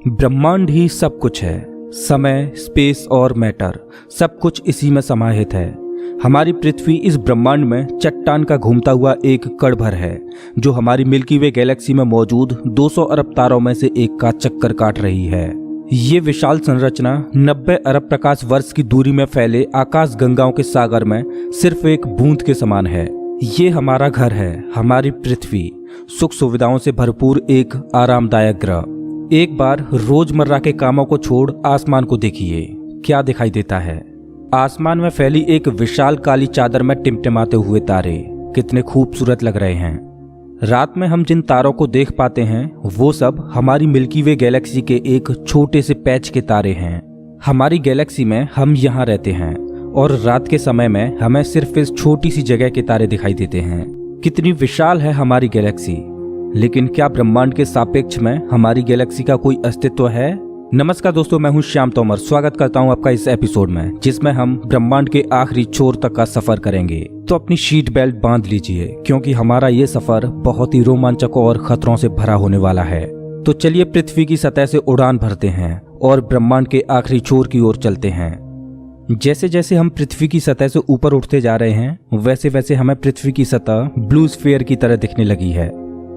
ब्रह्मांड ही सब कुछ है। समय, स्पेस और मैटर सब कुछ इसी में समाहित है। हमारी पृथ्वी इस ब्रह्मांड में चट्टान का घूमता हुआ एक कण भर है, जो हमारी मिल्की वे गैलेक्सी में मौजूद 200 अरब तारों में से एक का चक्कर काट रही है। ये विशाल संरचना 90 अरब प्रकाश वर्ष की दूरी में फैले आकाश गंगाओं के सागर में सिर्फ एक बूंद के समान है। ये हमारा घर है, हमारी पृथ्वी, सुख सुविधाओं से भरपूर एक आरामदायक ग्रह। एक बार रोजमर्रा के कामों को छोड़ आसमान को देखिए, क्या दिखाई देता है। आसमान में फैली एक विशाल काली चादर में टिमटिमाते हुए तारे कितने खूबसूरत लग रहे हैं। रात में हम जिन तारों को देख पाते हैं वो सब हमारी मिल्की वे गैलेक्सी के एक छोटे से पैच के तारे हैं। हमारी गैलेक्सी में हम यहाँ रहते हैं और रात के समय में हमें सिर्फ इस छोटी सी जगह के तारे दिखाई देते हैं। कितनी विशाल है हमारी गैलेक्सी, लेकिन क्या ब्रह्मांड के सापेक्ष में हमारी गैलेक्सी का कोई अस्तित्व है? नमस्कार दोस्तों, मैं हूं श्याम तोमर। स्वागत करता हूं आपका इस एपिसोड में, जिसमें हम ब्रह्मांड के आखिरी छोर तक का सफर करेंगे। तो अपनी सीट बेल्ट बांध लीजिए, क्योंकि हमारा ये सफर बहुत ही रोमांचक और खतरों से भरा होने वाला है। तो चलिए पृथ्वी की सतह से उड़ान भरते हैं और ब्रह्मांड के आखिरी छोर की ओर चलते हैं। जैसे जैसे हम पृथ्वी की सतह से ऊपर उठते जा रहे हैं, वैसे वैसे हमें पृथ्वी की सतह ब्लू स्फीयर की तरह दिखने लगी है।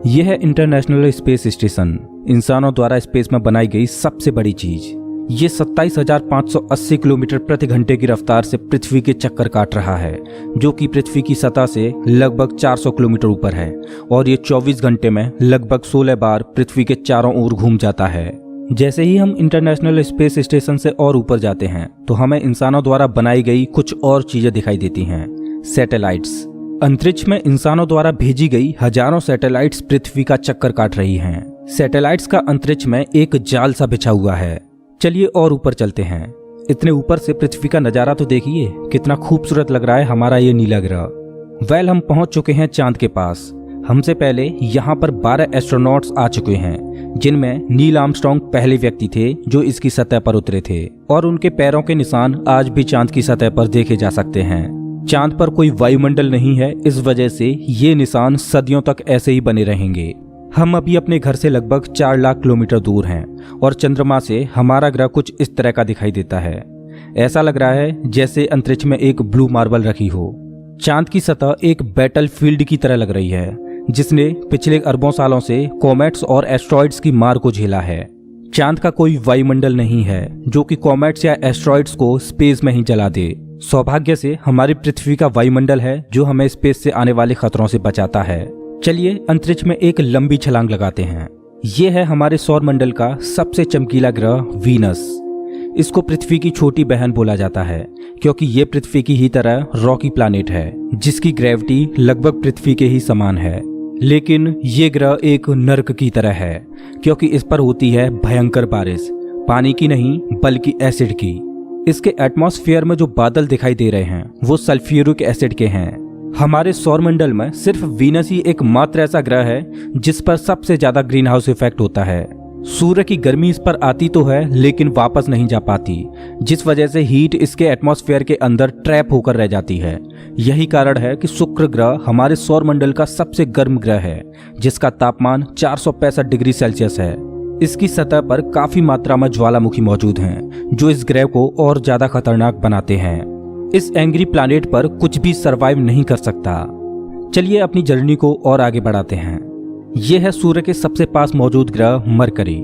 यह है इंटरनेशनल स्पेस स्टेशन, इंसानों द्वारा स्पेस में बनाई गई सबसे बड़ी चीज। ये 27,580 किलोमीटर प्रति घंटे की रफ्तार से पृथ्वी के चक्कर काट रहा है, जो कि पृथ्वी की सतह से लगभग 400 किलोमीटर ऊपर है। और ये 24 घंटे में लगभग 16 बार पृथ्वी के चारों ओर घूम जाता है। जैसे ही हम इंटरनेशनल स्पेस स्टेशन से और ऊपर जाते हैं, तो हमें इंसानों द्वारा बनाई गई कुछ और चीजें दिखाई देती हैं। सैटेलाइट्स। अंतरिक्ष में इंसानों द्वारा भेजी गई हजारों सैटेलाइट्स पृथ्वी का चक्कर काट रही हैं। सैटेलाइट्स का अंतरिक्ष में एक जाल सा बिछा हुआ है। चलिए और ऊपर चलते हैं। इतने ऊपर से पृथ्वी का नजारा तो देखिए, कितना खूबसूरत लग रहा है हमारा ये नीला ग्रह। हम पहुंच चुके हैं चांद के पास। हमसे पहले यहाँ पर 12 एस्ट्रोनॉट्स आ चुके हैं, जिनमें नील आर्मस्ट्रांग पहले व्यक्ति थे जो इसकी सतह पर उतरे थे, और उनके पैरों के निशान आज भी चांद की सतह पर देखे जा सकते हैं। चांद पर कोई वायुमंडल नहीं है, इस वजह से ये निशान सदियों तक ऐसे ही बने रहेंगे। हम अभी अपने घर से लगभग 4 लाख किलोमीटर दूर हैं और चंद्रमा से हमारा ग्रह कुछ इस तरह का दिखाई देता है। ऐसा लग रहा है जैसे अंतरिक्ष में एक ब्लू मार्बल रखी हो। चांद की सतह एक बैटल फील्ड की तरह लग रही है, जिसने पिछले अरबों सालों से कॉमेट्स और एस्ट्रॉइड्स की मार को झेला है। चांद का कोई वायुमंडल नहीं है जो कि कॉमेट्स या एस्ट्रॉइड्स को स्पेस में ही जला दे। सौभाग्य से हमारी पृथ्वी का वायुमंडल है जो हमें स्पेस से आने वाले खतरों से बचाता है। चलिए अंतरिक्ष में एक लंबी छलांग लगाते हैं। ये है हमारे सौर मंडल का सबसे चमकीला ग्रह वीनस। इसको पृथ्वी की छोटी बहन बोला जाता है, क्योंकि ये पृथ्वी की ही तरह रॉकी प्लैनेट है, जिसकी ग्रेविटी लगभग पृथ्वी के ही समान है। लेकिन ये ग्रह एक नर्क की तरह है, क्योंकि इस पर होती है भयंकर बारिश, पानी की नहीं बल्कि एसिड की। इसके एटमॉस्फेयर में जो बादल दिखाई दे रहे हैं वो सल्फ्यूरिक एसिड के हैं। हमारे सौरमंडल में सिर्फ वीनस ही एकमात्र ऐसा ग्रह है जिस पर सबसे ज्यादा ग्रीन हाउस इफेक्ट होता है। सूर्य की गर्मी इस पर आती तो है, लेकिन वापस नहीं जा पाती, जिस वजह से हीट इसके एटमॉस्फेयर के अंदर ट्रैप होकर रह जाती है। यही कारण है कि शुक्र ग्रह हमारे सौरमंडल का सबसे गर्म ग्रह है, जिसका तापमान 465 डिग्री सेल्सियस है। इसकी सतह पर काफी मात्रा में ज्वालामुखी मौजूद हैं, जो इस ग्रह को और ज्यादा खतरनाक बनाते हैं। इस एंग्री प्लैनेट पर कुछ भी सरवाइव नहीं कर सकता। चलिए अपनी जर्नी को और आगे बढ़ाते हैं। यह है सूर्य के सबसे पास मौजूद ग्रह मरकरी।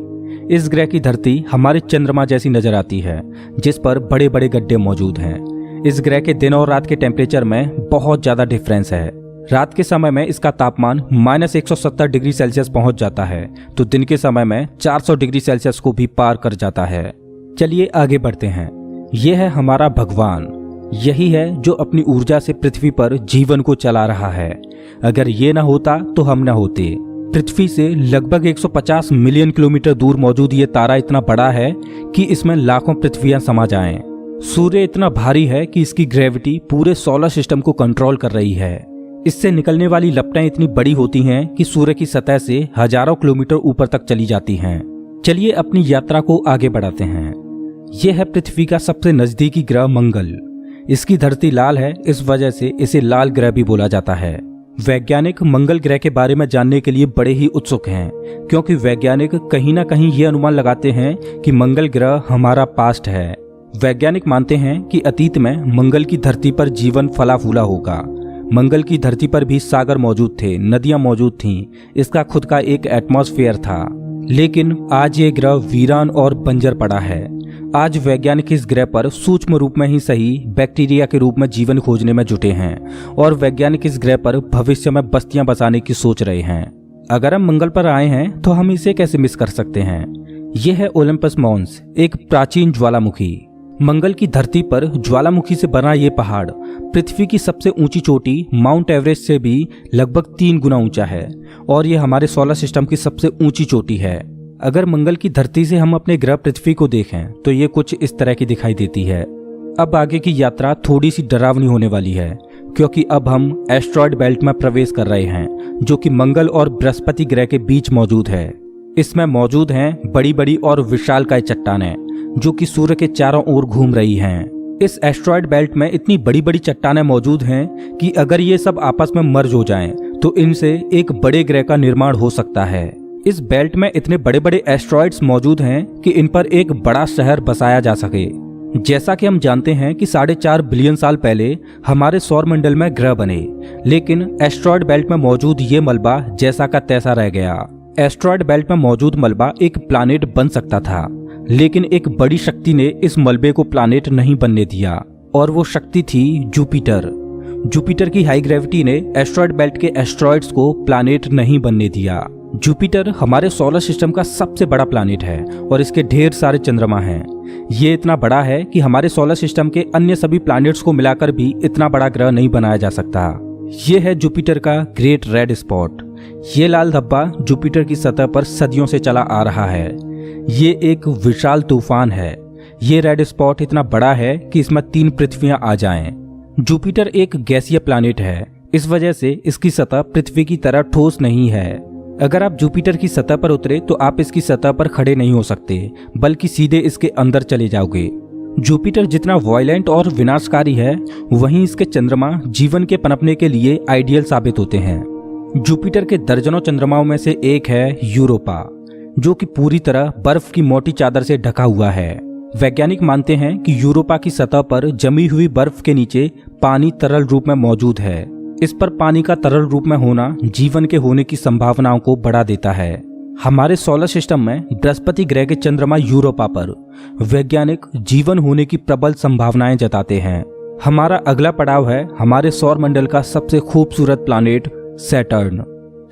इस ग्रह की धरती हमारे चंद्रमा जैसी नजर आती है, जिस पर बड़े बड़े गड्ढे मौजूद हैं। इस ग्रह के दिन और रात के टेम्परेचर में बहुत ज्यादा डिफरेंस है। रात के समय में इसका तापमान -170 डिग्री सेल्सियस पहुंच जाता है, तो दिन के समय में 400 डिग्री सेल्सियस को भी पार कर जाता है। चलिए आगे बढ़ते हैं। यह है हमारा भगवान। यही है जो अपनी ऊर्जा से पृथ्वी पर जीवन को चला रहा है। अगर ये ना होता तो हम ना होते। पृथ्वी से लगभग 150 मिलियन किलोमीटर दूर मौजूद ये तारा इतना बड़ा है कि इसमें लाखों पृथ्वियां समा जाएं। सूर्य इतना भारी है कि इसकी ग्रेविटी पूरे सोलर सिस्टम को कंट्रोल कर रही है। इससे निकलने वाली लपटें इतनी बड़ी होती हैं कि सूर्य की सतह से हजारों किलोमीटर ऊपर तक चली जाती हैं। चलिए अपनी यात्रा को आगे बढ़ाते हैं। यह है पृथ्वी का सबसे नजदीकी ग्रह मंगल। इसकी धरती लाल है, इस वजह से इसे लाल ग्रह भी बोला जाता है। वैज्ञानिक मंगल ग्रह के बारे में जानने के लिए बड़े ही उत्सुक हैं, क्योंकि वैज्ञानिक कहीं ना कहीं ये अनुमान लगाते हैं कि मंगल ग्रह हमारा पास्ट है। वैज्ञानिक मानते हैं कि अतीत में मंगल की धरती पर जीवन फला फूला होगा। मंगल की धरती पर भी सागर मौजूद थे, नदियां मौजूद थीं, इसका खुद का एक एटमॉस्फेयर था। लेकिन आज ये ग्रह वीरान और बंजर पड़ा है। आज वैज्ञानिक इस ग्रह पर सूक्ष्म रूप में ही सही बैक्टीरिया के रूप में जीवन खोजने में जुटे हैं और वैज्ञानिक इस ग्रह पर भविष्य में बस्तियां बसाने की सोच रहे हैं। अगर हम मंगल पर आए हैं तो हम इसे कैसे मिस कर सकते हैं। यह है ओलंपस मॉन्स, एक प्राचीन ज्वालामुखी। मंगल की धरती पर ज्वालामुखी से बना ये पहाड़ पृथ्वी की सबसे ऊंची चोटी माउंट एवरेस्ट से भी लगभग 3 गुना ऊंचा है और ये हमारे सोलर सिस्टम की सबसे ऊंची चोटी है। अगर मंगल की धरती से हम अपने ग्रह पृथ्वी को देखें तो ये कुछ इस तरह की दिखाई देती है। अब आगे की यात्रा थोड़ी सी डरावनी होने वाली है, क्योंकि अब हम एस्ट्रॉयड बेल्ट में प्रवेश कर रहे हैं, जो कि मंगल और बृहस्पति ग्रह के बीच मौजूद है। इसमें मौजूद हैं बड़ी बड़ी और विशालकाय चट्टानें, जो कि सूर्य के चारों ओर घूम रही हैं। इस एस्ट्रॉयड बेल्ट में इतनी बड़ी बड़ी चट्टानें मौजूद हैं कि अगर ये सब आपस में मर्ज हो जाएं, तो इनसे एक बड़े ग्रह का निर्माण हो सकता है। इस बेल्ट में इतने बड़े बड़े एस्ट्रॉयड्स मौजूद हैं कि इन पर एक बड़ा शहर बसाया जा सके। जैसा कि हम जानते हैं कि 4.5 बिलियन साल पहले हमारे सौर मंडल में ग्रह बने, लेकिन एस्ट्रॉयड बेल्ट में मौजूद ये मलबा जैसा का तैसा रह गया। एस्ट्रॉयड बेल्ट में मौजूद मलबा एक प्लैनेट बन सकता था, लेकिन एक बड़ी शक्ति ने इस मलबे को प्लैनेट नहीं बनने दिया, और वो शक्ति थी जुपिटर। जुपिटर की हाई ग्रेविटी ने एस्ट्रॉयड बेल्ट के एस्ट्रॉयड्स को प्लैनेट नहीं बनने दिया। जुपिटर हमारे सोलर सिस्टम का सबसे बड़ा प्लैनेट है और इसके ढेर सारे चंद्रमा हैं। ये इतना बड़ा है कि हमारे सोलर सिस्टम के अन्य सभी प्लैनेट्स को मिलाकर भी इतना बड़ा ग्रह नहीं बनाया जा सकता। ये है जुपिटर का ग्रेट रेड स्पॉट। ये लाल धब्बा जुपिटर की सतह पर सदियों से चला आ रहा है। ये एक विशाल तूफान है। ये रेड स्पॉट इतना बड़ा है कि इसमें 3 पृथ्वियां आ जाएं। जुपिटर एक गैसीय प्लैनेट है, इस वजह से इसकी सतह पृथ्वी की तरह ठोस नहीं है। अगर आप जुपिटर की सतह पर उतरे तो आप इसकी सतह पर खड़े नहीं हो सकते, बल्कि सीधे इसके अंदर चले जाओगे। जुपिटर जितना वायलेंट और विनाशकारी है, वहीं इसके चंद्रमा जीवन के पनपने के लिए आइडियल साबित होते हैं। जुपिटर के दर्जनों चंद्रमाओं में से एक है यूरोपा, जो कि पूरी तरह बर्फ की मोटी चादर से ढका हुआ है। वैज्ञानिक मानते हैं कि यूरोपा की सतह पर जमी हुई बर्फ के नीचे पानी तरल रूप में मौजूद है। इस पर पानी का तरल रूप में होना जीवन के होने की संभावनाओं को बढ़ा देता है। हमारे सोलर सिस्टम में बृहस्पति ग्रह के चंद्रमा यूरोपा पर वैज्ञानिक जीवन होने की प्रबल संभावनाएं जताते हैं। हमारा अगला पड़ाव है हमारे सौर मंडल का सबसे खूबसूरत प्लैनेट सैटर्न।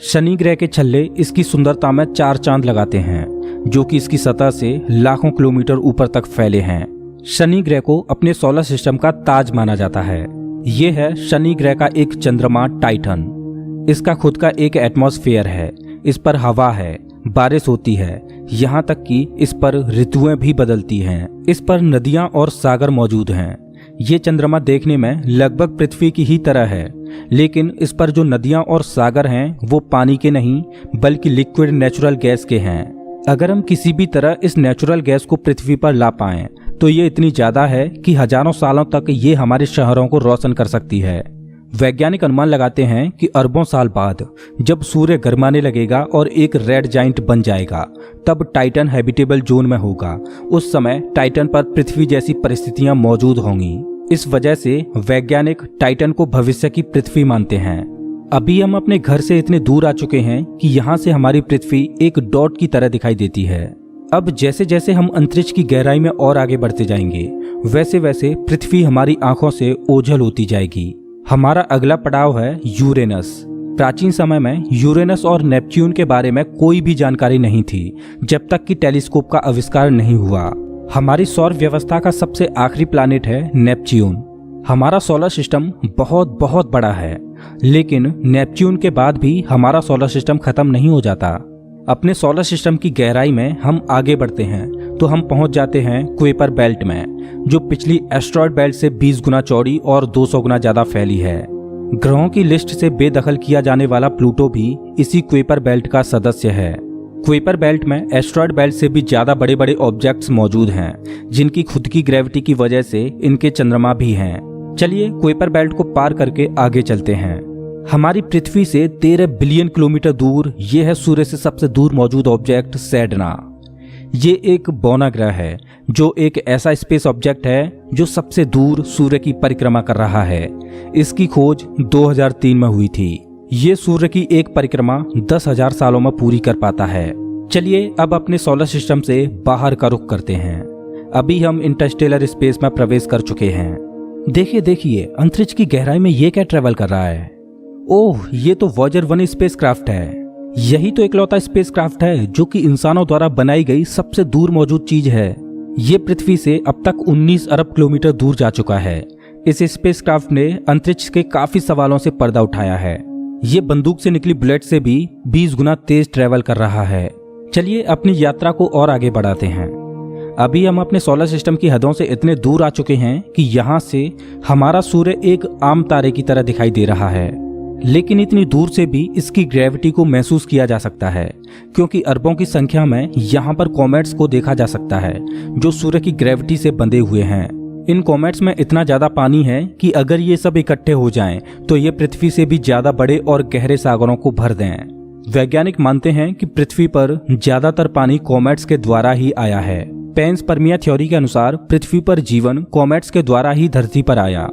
शनि ग्रह के छल्ले इसकी सुंदरता में 4 चांद लगाते हैं, जो कि इसकी सतह से लाखों किलोमीटर ऊपर तक फैले हैं। शनि ग्रह को अपने सोलर सिस्टम का ताज माना जाता है। ये है शनि ग्रह का एक चंद्रमा टाइटन। इसका खुद का एक एटमॉस्फेयर है, इस पर हवा है, बारिश होती है, यहाँ तक कि इस पर ऋतुएं भी बदलती हैं। इस पर नदियाँ और सागर मौजूद हैं। ये चंद्रमा देखने में लगभग पृथ्वी की ही तरह है, लेकिन इस पर जो नदियाँ और सागर हैं वो पानी के नहीं बल्कि लिक्विड नेचुरल गैस के हैं। अगर हम किसी भी तरह इस नेचुरल गैस को पृथ्वी पर ला पाएं तो ये इतनी ज्यादा है कि हजारों सालों तक ये हमारे शहरों को रोशन कर सकती है। वैज्ञानिक अनुमान लगाते हैं कि अरबों साल बाद जब सूर्य गर्माने लगेगा और एक रेड जाइंट बन जाएगा, तब टाइटन हैबिटेबल जोन में होगा। उस समय टाइटन पर पृथ्वी जैसी परिस्थितियां मौजूद होंगी। इस वजह से वैज्ञानिक टाइटन को भविष्य की पृथ्वी मानते हैं। अभी हम अपने घर से इतने दूर आ चुके हैं कि यहाँ से हमारी पृथ्वी एक डॉट की तरह दिखाई देती है। अब जैसे जैसे हम अंतरिक्ष की गहराई में और आगे बढ़ते जाएंगे, वैसे वैसे पृथ्वी हमारी आंखों से ओझल होती जाएगी। हमारा अगला पड़ाव है यूरेनस। प्राचीन समय में यूरेनस और नेपच्यून के बारे में कोई भी जानकारी नहीं थी, जब तक कि टेलीस्कोप का आविष्कार नहीं हुआ। हमारी सौर व्यवस्था का सबसे आखिरी प्लैनेट है नेपच्यून। हमारा सोलर सिस्टम बहुत बहुत बड़ा है, लेकिन नेपच्यून के बाद भी हमारा सोलर सिस्टम खत्म नहीं हो जाता। अपने सोलर सिस्टम की गहराई में हम आगे बढ़ते हैं तो हम पहुंच जाते हैं कुइपर बेल्ट में, जो पिछली एस्ट्रॉयड बेल्ट से 20 गुना चौड़ी और 200 गुना ज्यादा फैली है। ग्रहों की लिस्ट से बेदखल किया जाने वाला प्लूटो भी इसी कुइपर बेल्ट का सदस्य है। कुइपर बेल्ट में एस्ट्रॉयड बेल्ट से भी ज्यादा बड़े बड़े ऑब्जेक्ट्स मौजूद हैं, जिनकी खुद की ग्रेविटी की वजह से इनके चंद्रमा भी हैं। चलिए कुइपर बेल्ट को पार करके आगे चलते हैं। हमारी पृथ्वी से 13 बिलियन किलोमीटर दूर ये है सूर्य से सबसे दूर मौजूद ऑब्जेक्ट सेडना। ये एक बौना ग्रह है जो एक ऐसा स्पेस ऑब्जेक्ट है जो सबसे दूर सूर्य की परिक्रमा कर रहा है। इसकी खोज 2003 में हुई थी। ये सूर्य की एक परिक्रमा 10,000 सालों में पूरी कर पाता है। चलिए अब अपने सोलर सिस्टम से बाहर का रुख करते हैं। अभी हम इंटरस्टेलर स्पेस में प्रवेश कर चुके हैं। देखिए अंतरिक्ष की गहराई में ये क्या ट्रेवल कर रहा है। ओह, ये तो वॉयेजर 1 स्पेसक्राफ्ट है। यही तो इकलौता स्पेसक्राफ्ट है जो कि इंसानों द्वारा बनाई गई सबसे दूर मौजूद चीज है। ये पृथ्वी से अब तक 19 अरब किलोमीटर दूर जा चुका है। इस स्पेसक्राफ्ट ने अंतरिक्ष के काफी सवालों से पर्दा उठाया है। ये बंदूक से निकली बुलेट से भी 20 गुना तेज ट्रेवल कर रहा है। चलिए अपनी यात्रा को और आगे बढ़ाते हैं। अभी हम अपने सोलर सिस्टम की हदों से इतने दूर आ चुके हैं कि यहाँ से हमारा सूर्य एक आम तारे की तरह दिखाई दे रहा है, लेकिन इतनी दूर से भी इसकी ग्रेविटी को महसूस किया जा सकता है क्योंकि अरबों की संख्या में यहाँ पर कॉमेट्स को देखा जा सकता है जो सूर्य की ग्रेविटी से बंधे हुए हैं। इन कॉमेट्स में इतना ज्यादा पानी है कि अगर ये सब इकट्ठे हो जाएं तो ये पृथ्वी से भी ज्यादा बड़े और गहरे सागरों को भर दें। वैज्ञानिक मानते हैं कि पृथ्वी पर ज्यादातर पानी कॉमेट्स के द्वारा ही आया है। पेंसपर्मिया थ्योरी के अनुसार पृथ्वी पर जीवन कॉमेट्स के द्वारा ही धरती पर आया।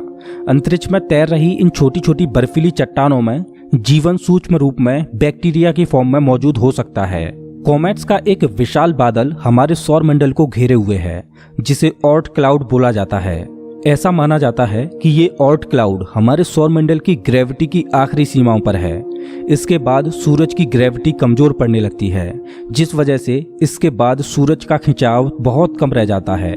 अंतरिक्ष में तैर रही इन छोटी छोटी बर्फीली चट्टानों में जीवन सूक्ष्म रूप में बैक्टीरिया की फॉर्म में मौजूद हो सकता है। कॉमेट्स का एक विशाल बादल हमारे सौर मंडल को घेरे हुए है जिसे ऑर्ट क्लाउड बोला जाता है। ऐसा माना जाता है कि ये ऑर्ट क्लाउड हमारे सौर मंडल की ग्रेविटी की आखिरी सीमाओं पर है। इसके बाद सूरज की ग्रेविटी कमजोर पड़ने लगती है, जिस वजह से इसके बाद सूरज का खिंचाव बहुत कम रह जाता है।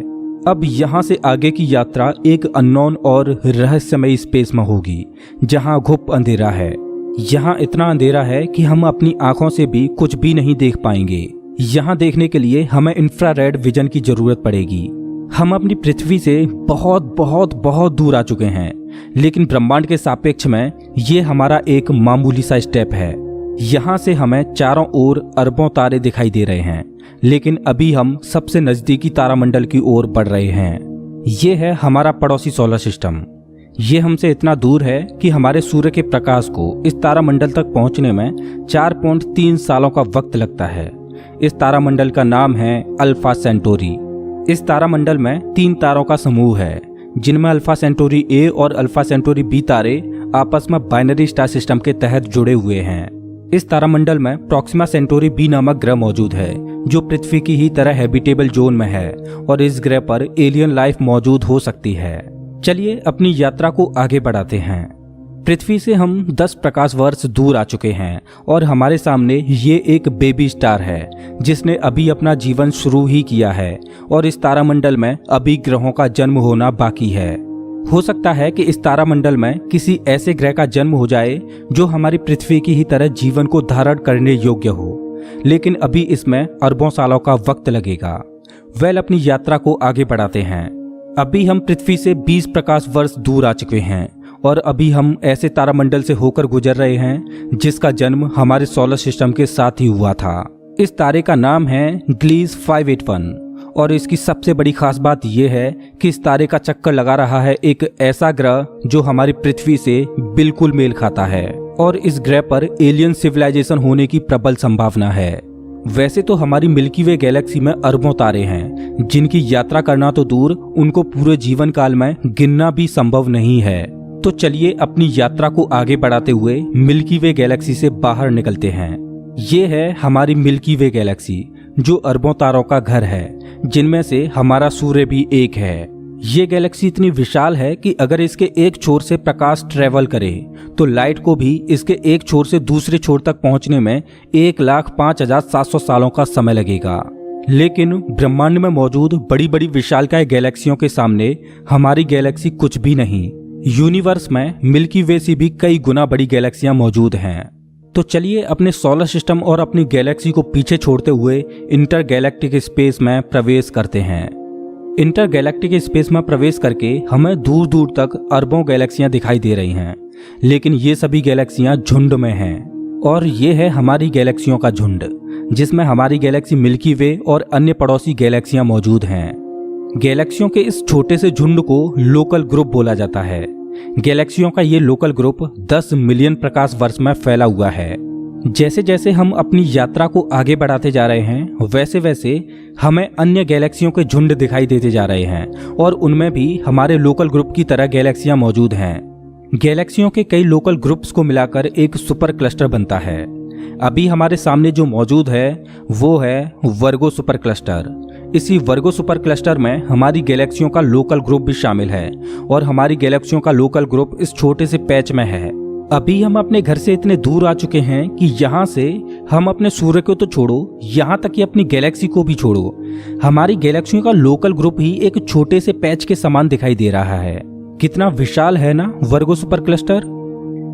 अब यहाँ से आगे की यात्रा एक अननोन और रहस्यमयी स्पेस में होगी जहाँ घुप अंधेरा है। यहाँ इतना अंधेरा है कि हम अपनी आंखों से भी कुछ भी नहीं देख पाएंगे। यहाँ देखने के लिए हमें इंफ्रारेड विजन की जरूरत पड़ेगी। हम अपनी पृथ्वी से बहुत बहुत बहुत दूर आ चुके हैं, लेकिन ब्रह्मांड के सापेक्ष में ये हमारा एक मामूली सा स्टेप है। यहाँ से हमें चारों ओर अरबों तारे दिखाई दे रहे हैं, लेकिन अभी हम सबसे नजदीकी तारामंडल की ओर बढ़ रहे हैं। ये है हमारा पड़ोसी सोलर सिस्टम। ये हमसे इतना दूर है कि हमारे सूर्य के प्रकाश को इस तारामंडल तक पहुंचने में 4.3 सालों का वक्त लगता है। इस तारामंडल का नाम है अल्फा सेंटोरी। इस तारामंडल में 3 तारों का समूह है जिनमें अल्फा सेंटोरी ए और अल्फा सेंटोरी बी तारे आपस में बाइनरी स्टार सिस्टम के तहत जुड़े हुए हैं। इस तारामंडल में प्रॉक्सिमा सेंटोरी बी नामक ग्रह मौजूद है जो पृथ्वी की ही तरह हैबिटेबल जोन में है और इस ग्रह पर एलियन लाइफ मौजूद हो सकती है। चलिए अपनी यात्रा को आगे बढ़ाते हैं। पृथ्वी से हम 10 प्रकाश वर्ष दूर आ चुके हैं और हमारे सामने ये एक बेबी स्टार है जिसने अभी अपना जीवन शुरू ही किया है और इस तारामंडल में अभी ग्रहों का जन्म होना बाकी है। हो सकता है कि इस तारामंडल में किसी ऐसे ग्रह का जन्म हो जाए जो हमारी पृथ्वी की ही तरह जीवन को धारण करने योग्य हो, लेकिन अभी इसमें अरबों सालों का वक्त लगेगा। अपनी यात्रा को आगे बढ़ाते हैं। अभी हम पृथ्वी से 20 प्रकाश वर्ष दूर आ चुके हैं और अभी हम ऐसे तारामंडल से होकर गुजर रहे हैं जिसका जन्म हमारे सोलर सिस्टम के साथ ही हुआ था। इस तारे का नाम है ग्लीस 581 और इसकी सबसे बड़ी खास बात यह है कि इस तारे का चक्कर लगा रहा है एक ऐसा ग्रह जो हमारी पृथ्वी से बिल्कुल मेल खाता है और इस ग्रह पर एलियन सिविलाइजेशन होने की प्रबल संभावना है। वैसे तो हमारी मिल्की वे गैलेक्सी में अरबों तारे हैं जिनकी यात्रा करना तो दूर, उनको पूरे जीवन काल में गिनना भी संभव नहीं है। तो चलिए अपनी यात्रा को आगे बढ़ाते हुए मिल्की वे गैलेक्सी से बाहर निकलते हैं। ये है हमारी मिल्की वे गैलेक्सी जो अरबों तारों का घर है, जिनमें से हमारा सूर्य भी एक है। ये गैलेक्सी इतनी विशाल है कि अगर इसके एक छोर से प्रकाश ट्रेवल करे तो लाइट को भी इसके एक छोर से दूसरे छोर तक पहुंचने में 1,05,700 सालों का समय लगेगा। लेकिन ब्रह्मांड में मौजूद बड़ी बड़ी विशालकाय गैलेक्सियों के सामने हमारी गैलेक्सी कुछ भी नहीं। यूनिवर्स में मिल्की वे से भी कई गुना बड़ी गैलेक्सियां मौजूद हैं। तो चलिए अपने सोलर सिस्टम और अपनी गैलेक्सी को पीछे छोड़ते हुए इंटर गैलेक्टिक स्पेस में प्रवेश करते हैं। इंटर गैलेक्टिक स्पेस में प्रवेश करके हमें दूर दूर तक अरबों गैलेक्सियां दिखाई दे रही हैं, लेकिन ये सभी गैलेक्सियां झुंड में हैं और ये है हमारी गैलेक्सियों का झुंड जिसमें हमारी गैलेक्सी मिल्की वे और अन्य पड़ोसी गैलेक्सियां मौजूद हैं। गैलेक्सियों के इस छोटे से झुंड को लोकल ग्रुप बोला जाता है। गैलेक्सियों का ये लोकल ग्रुप 10 मिलियन प्रकाश वर्ष में फैला हुआ है। जैसे जैसे हम अपनी यात्रा को आगे बढ़ाते जा रहे हैं वैसे वैसे हमें अन्य गैलेक्सियों के झुंड दिखाई देते जा रहे हैं और उनमें भी हमारे लोकल ग्रुप की तरह गैलेक्सियां मौजूद हैं। गैलेक्सियों के कई लोकल ग्रुप्स को मिलाकर एक सुपर क्लस्टर बनता है। अभी हमारे सामने जो मौजूद है वो है वर्गो सुपर क्लस्टर। इसी वर्गो सुपर क्लस्टर में हमारी गैलेक्सियों का लोकल ग्रुप भी शामिल है और हमारी गैलेक्सियों का लोकल ग्रुप इस छोटे से पैच में है। अभी हम अपने घर से इतने दूर आ चुके हैं कि यहाँ से हम अपने सूर्य को तो छोड़ो, यहाँ तक कि अपनी गैलेक्सी को भी छोड़ो, हमारी गैलेक्सियों का लोकल ग्रुप ही एक छोटे से पैच के समान दिखाई दे रहा है। कितना विशाल है ना वर्गो सुपर क्लस्टर।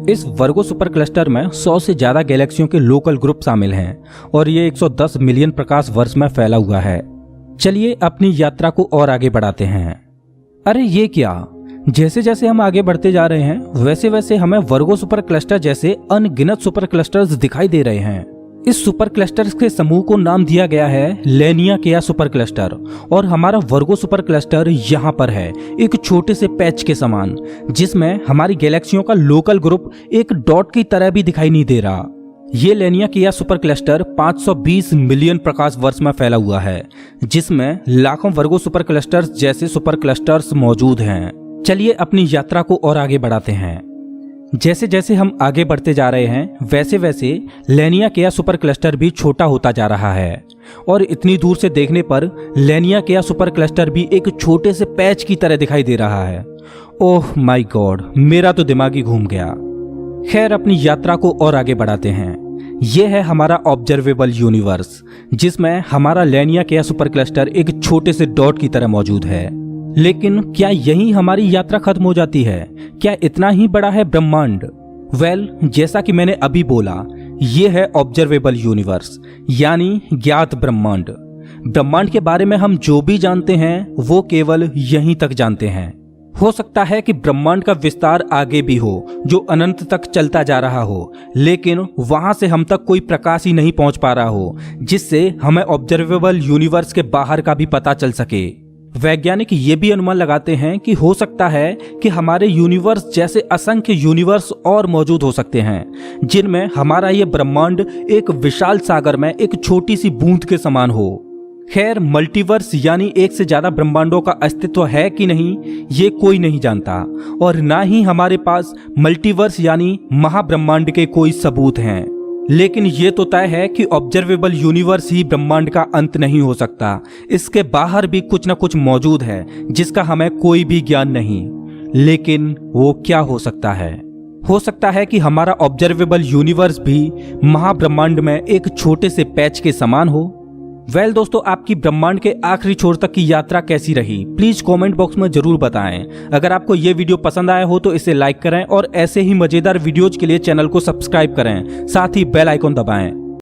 इस वर्गो सुपर क्लस्टर में 100 से ज्यादा गैलेक्सियों के लोकल ग्रुप शामिल हैं और ये 110 मिलियन प्रकाश वर्ष में फैला हुआ है। चलिए अपनी यात्रा को और आगे बढ़ाते हैं। अरे ये क्या, जैसे जैसे हम आगे बढ़ते जा रहे हैं वैसे वैसे हमें वर्गो सुपर क्लस्टर जैसे अनगिनत सुपर क्लस्टर्स दिखाई दे रहे हैं। इस सुपर क्लस्टर्स के समूह को नाम दिया गया है लेनिया सुपर क्लस्टर और हमारा वर्गो सुपर क्लस्टर यहाँ पर है एक छोटे से पैच के समान, जिसमें हमारी गैलेक्सियों का लोकल ग्रुप एक डॉट की तरह भी दिखाई नहीं दे रहा। ये लेनिया सुपर क्लस्टर 520 मिलियन प्रकाश वर्ष में फैला हुआ है, जिसमें लाखों वर्गो सुपर क्लस्टर्स जैसे सुपर क्लस्टर्स मौजूद हैं। चलिए अपनी यात्रा को और आगे बढ़ाते हैं। जैसे जैसे हम आगे बढ़ते जा रहे हैं वैसे वैसे लेनिया सुपर क्लस्टर भी छोटा होता जा रहा है और इतनी दूर से देखने पर लेनिया सुपर क्लस्टर भी एक छोटे से पैच की तरह दिखाई दे रहा है। ओह माय गॉड, मेरा तो दिमाग ही घूम गया। खैर अपनी यात्रा को और आगे बढ़ाते हैं। यह है हमारा ऑब्जर्वेबल यूनिवर्स, जिसमें हमारा लेनिया सुपर क्लस्टर एक छोटे से डॉट की तरह मौजूद है। लेकिन क्या यहीं हमारी यात्रा खत्म हो जाती है? क्या इतना ही बड़ा है ब्रह्मांड? वेल, जैसा कि मैंने अभी बोला, ये है ऑब्जर्वेबल यूनिवर्स यानी ज्ञात ब्रह्मांड। ब्रह्मांड के बारे में हम जो भी जानते हैं वो केवल यहीं तक जानते हैं। हो सकता है कि ब्रह्मांड का विस्तार आगे भी हो जो अनंत तक चलता जा रहा हो, लेकिन वहां से हम तक कोई प्रकाश ही नहीं पहुंच पा रहा हो जिससे हमें ऑब्जर्वेबल यूनिवर्स के बाहर का भी पता चल सके। वैज्ञानिक ये भी अनुमान लगाते हैं कि हो सकता है कि हमारे यूनिवर्स जैसे असंख्य यूनिवर्स और मौजूद हो सकते हैं जिनमें हमारा ये ब्रह्मांड एक विशाल सागर में एक छोटी सी बूंद के समान हो। खैर, मल्टीवर्स यानी एक से ज्यादा ब्रह्मांडों का अस्तित्व है कि नहीं ये कोई नहीं जानता और ना ही हमारे पास मल्टीवर्स यानी महाब्रह्मांड के कोई सबूत हैं। लेकिन ये तो तय है कि ऑब्जर्वेबल यूनिवर्स ही ब्रह्मांड का अंत नहीं हो सकता। इसके बाहर भी कुछ न कुछ मौजूद है जिसका हमें कोई भी ज्ञान नहीं। लेकिन वो क्या हो सकता है? हो सकता है कि हमारा ऑब्जर्वेबल यूनिवर्स भी महाब्रह्मांड में एक छोटे से पैच के समान हो। वेल दोस्तों, आपकी ब्रह्मांड के आखिरी छोर तक की यात्रा कैसी रही प्लीज कमेंट बॉक्स में जरूर बताएं। अगर आपको ये वीडियो पसंद आया हो तो इसे लाइक करें और ऐसे ही मजेदार वीडियोज के लिए चैनल को सब्सक्राइब करें, साथ ही बेल आइकॉन दबाएं।